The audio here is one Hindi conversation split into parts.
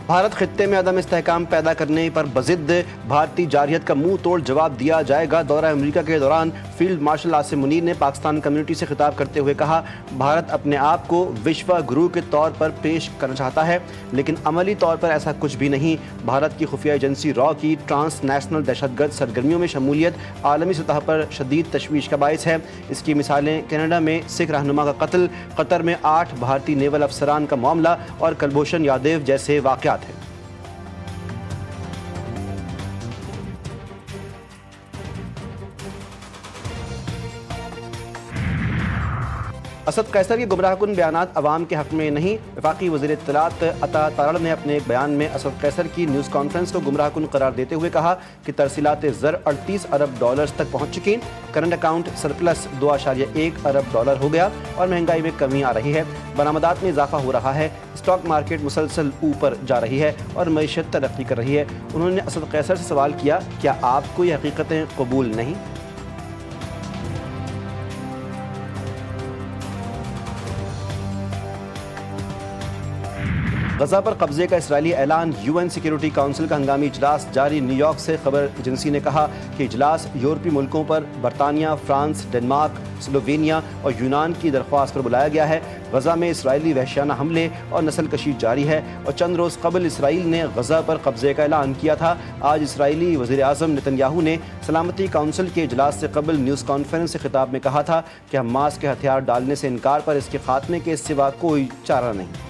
भारत खित्ते में अदम इस्तेहकाम पैदा करने पर बजिद भारतीय जारहियत का मुंह तोड़ जवाब दिया जाएगा। दौरा अमेरिका के दौरान फील्ड मार्शल आसिम मुनीर ने पाकिस्तान कम्युनिटी से खिताब करते हुए कहा, भारत अपने आप को विश्व गुरु के तौर पर पेश करना चाहता है, लेकिन अमली तौर पर ऐसा कुछ भी नहीं। भारत की खुफिया एजेंसी रॉ की ट्रांसनेशनल दहशतगर्द सरगर्मियों में शमूलियत आलमी सतह पर शदीद तशवीश का बायस है। इसकी मिसालें कनाडा में सिख रहनुमा का कत्ल, कतर में 8 भारतीय नेवल अफसरान का मामला और कुलभूषण यादव जैसे वाक़यात हैं। असद कैसर के गुमराहकुन बयानात अवाम के हक में नहीं। वफाकी वज़ीर इत्तलात अता तारड़ ने अपने एक बयान में असद कैसर की न्यूज़ कॉन्फ्रेंस को गुमराहकुन करार देते हुए कहा कि तरसीलात ज़र 38 अरब डॉलर्स तक पहुँच चुकी। करंट अकाउंट सरप्लस 2.1 अरब डॉलर हो गया और महंगाई में कमी आ रही है। बरामदात में इजाफा हो रहा है। स्टॉक मार्केट मुसलसल ऊपर जा रही है और मईशत तरक्की कर रही है। उन्होंने असद कैसर से सवाल किया, क्या आपको ये हकीकतें कबूल नहीं? गजा पर कब्जे का इसराइली ऐलान। यूएन सिक्योरिटी काउंसिल का हंगामी इजलास जारी। न्यूयॉर्क से खबर एजेंसी ने कहा कि इजलास यूरोपीय मुल्कों पर बरतानिया, फ्रांस, डेनमार्क, स्लोवेनिया और यूनान की दरख्वास्त पर बुलाया गया है। गजा में इसराइली वहशियाना हमले और नस्लकशी जारी है और चंद रोज़ कबल इसराइल ने गजा पर कब्जे का ऐलान किया था। आज इसराइली वज़ीर आज़म नेतन्याहू ने सलामती काउंसिल के इजलास से कबल न्यूज़ कॉन्फ्रेंस से खिताब में कहा था कि हमास के हथियार डालने से इनकार पर इसके खात्मे के सिवा कोई चारा नहीं।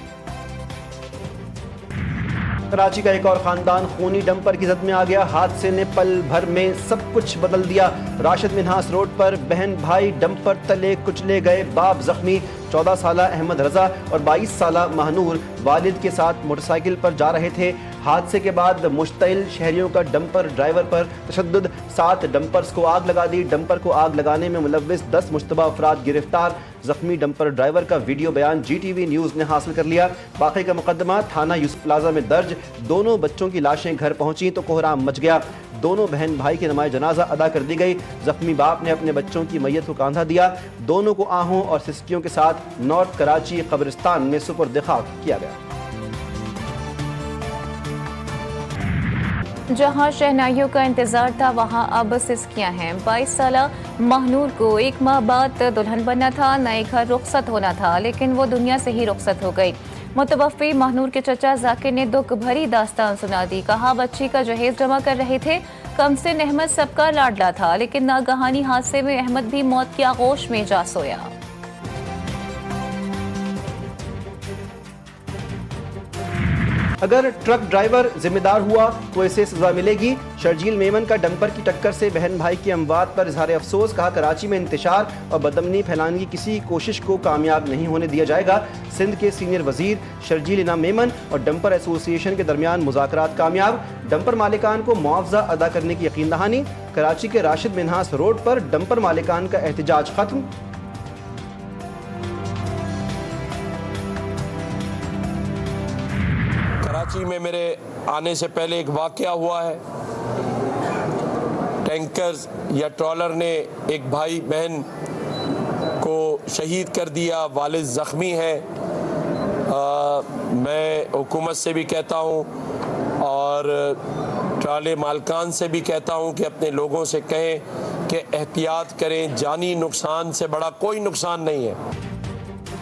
कराची का एक और खानदान खूनी डंपर की जद में आ गया। हादसे ने पल भर में सब कुछ बदल दिया। राशिद मिन्हास रोड पर बहन भाई डंपर तले कुचले गए, बाप जख्मी। 14 साला अहमद रजा और 22 साला महानूर वालिद के साथ मोटरसाइकिल पर जा रहे थे। हादसे के बाद मुश्तइल शहरियों का डंपर ड्राइवर पर तशद्दुद। 7 डंपर्स को आग लगा दी। डंपर को आग लगाने में मुलव्विस 10 मुश्तबा अफराद गिरफ्तार। जख्मी डंपर ड्राइवर का वीडियो बयान GTV न्यूज़ ने हासिल कर लिया। बाकी का मुकदमा थाना यूसुफ प्लाजा में दर्ज। दोनों बच्चों की लाशें घर पहुंची तो कोहराम मच गया। दोनों बहन भाई की नमाज़ जनाजा अदा कर दी गई। जख्मी बाप ने अपने बच्चों की मैयत को कांधा दिया। दोनों को आहों और सिसकियों के साथ नॉर्थ कराची कब्रिस्तान में सुपुर्द खाक किया गया। जहां शहनाइयों का इंतजार था, वहां अब सिसकियां हैं। 22 साला महनूर को 1 माह बाद दुल्हन बनना था, नए घर रुखसत होना था, लेकिन वो दुनिया से ही रुखसत हो गई। मुतवफ़ी महनूर के चचा जाकिर ने दुख भरी दास्तान सुना दी। कहा, बच्ची का जहेज जमा कर रहे थे। कमसिन अहमद सबका लाडला था, लेकिन नागहानी हादसे में अहमद भी मौत की आगोश में जा सोया। अगर ट्रक ड्राइवर जिम्मेदार हुआ तो इसे सजा मिलेगी। शर्जील मेमन का डंपर की टक्कर से बहन भाई की अमवात पर इजहार अफसोस। कहा, कराची में इंतशार और बदअमनी फैलाने की किसी कोशिश को कामयाब नहीं होने दिया जाएगा। सिंध के सीनियर वजीर शर्जील इनाम मेमन और डंपर एसोसिएशन के दरमियान मुज़ाकरात कामयाब। डंपर मालिकान को मुआवजा अदा करने की यकीन दहानी। कराची के राशिद मिन्हास रोड पर डंपर मालिकान का एहतजाज खत्म। कराची में मेरे आने से पहले एक वाक़या हुआ है। टैंकर्स या ट्रॉलर ने एक भाई बहन को शहीद कर दिया, वालिद ज़ख्मी है। मैं हुकूमत से भी कहता हूँ और ट्राले मालकान से भी कहता हूँ कि अपने लोगों से कहें कि एहतियात करें। जानी नुकसान से बड़ा कोई नुकसान नहीं है।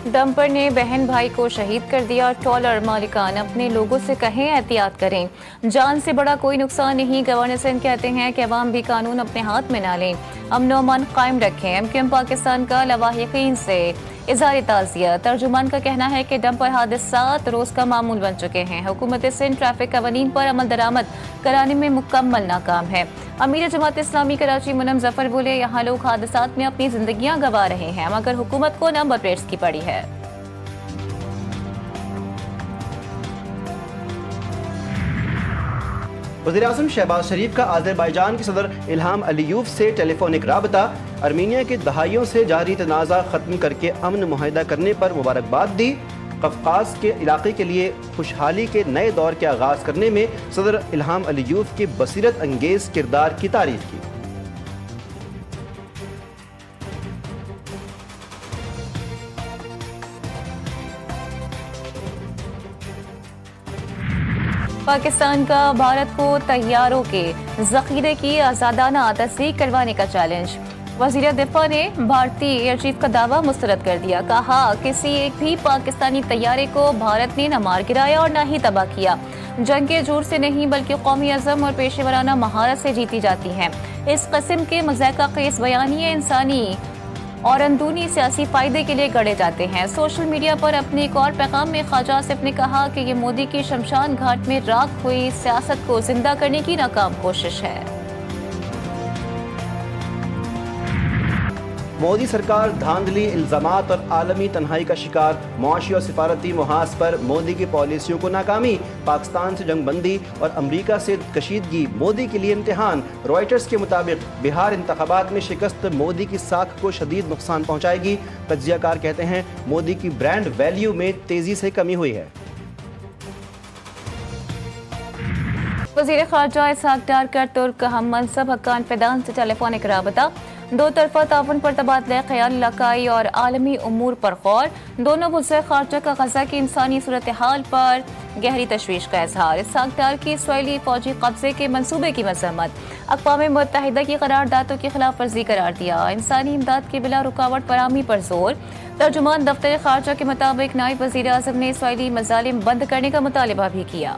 डंपर ने बहन भाई को शहीद कर दिया। ट्रॉलर मालिकान अपने लोगों से कहें एहतियात करें, जान से बड़ा कोई नुकसान नहीं। गवर्नर सिंध कहते हैं कि अवाम भी कानून अपने हाथ में ना लें, अमन व अमान कायम रखें। MQM पाकिस्तान का लवाहिकीन से इज़हार ताज़ियत। तर्जुमान का कहना है कि डंपर हादसात रोज़ का मामूल बन चुके हैं। हुकूमत सिंध ट्रैफिक कवानीन पर अमल दरामद कराने में मुकम्मल नाकाम है। अमीर जमात इस्लामी कराची मुनम जफर बोले, यहाँ लोग हादसात में अपनी जिंदगियां गंवा रहे हैं, मगर हुकूमत को नंबर प्लेट्स की पड़ी है। वज़ीर-ए-आज़म शहबाज शरीफ का आज़रबाईजान के सदर इल्हाम अलीयूफ से टेलीफोनिक राबता। अर्मीनिया के दहाइयों से जारी तनाज़ा ख़त्म करके अमन मुआहिदा करने पर मुबारकबाद दी। कफ़कास के इलाके के लिए खुशहाली के नए दौर के आगाज़ करने में सदर इल्हाम अलीयूफ के बसीरत अंगेज़ किरदार की तारीफ़ की। पाकिस्तान का भारत को तैयारों के जखीरे की आजादाना तस्दीक करवाने का चैलेंज। वज़ीर दिफा ने भारतीय एयर चीफ का दावा मुस्तरद कर दिया। कहा किसी एक भी पाकिस्तानी तैयारे को भारत ने न मार गिराया और न ही तबाह किया। जंग के जोर से नहीं बल्कि कौमी अज़म और पेशेवराना महारत से जीती जाती हैं। इस किस्म के मज़ाक़ा ख़ेज़ बयानिए इंसानी और अंदरूनी सियासी फायदे के लिए गढ़े जाते हैं। सोशल मीडिया पर अपने एक और पैगाम में ख्वाजा आसिफ ने कहा कि ये मोदी की शमशान घाट में राख हुई सियासत को जिंदा करने की नाकाम कोशिश है। मोदी सरकार धांधली, इल्जामात और आलमी तन्हाई का शिकार। मुआशी और सिफारती मुहाज पर मोदी की पॉलिसियों को नाकामी। पाकिस्तान से जंगबंदी और अमरीका से कशीदगी मोदी के लिए इम्तिहान। रॉयटर्स के मुताबिक बिहार इंतखाबात में शिकस्त मोदी की साख को शदीद नुकसान पहुँचाएगी। तज्जियाकार कहते हैं मोदी की ब्रांड वैल्यू में तेजी से कमी हुई है। वज़ीर ख़ारजा इसहाक़ डार का तुर्क हम मनसब हक्कान फ़ैदान से टेलीफोनिक राबता। दो तरफा ताउन पर तबादला ख्याल, इलाकाई और आलमी उमूर पर गौर। दोनों वज़ीर ख़ारजा का गज़ा की इंसानी सूरत हाल पर गहरी तशवीश का इजहार। इसहाक़ डार की इसराइली फ़ौजी कब्जे के मनसूबे की मज़म्मत। अक़वाम मुत्तहिदा की करारदादों की खिलाफ वर्जी करार दिया। इंसानी इमदाद की बिला रुकावट फराहमी पर जोर। तर्जुमान दफ्तर ख़ारजा के मुताबिक नायब वज़ीर आज़म ने इसराइली मज़ालिम बंद करने का मुतालिबा भी किया।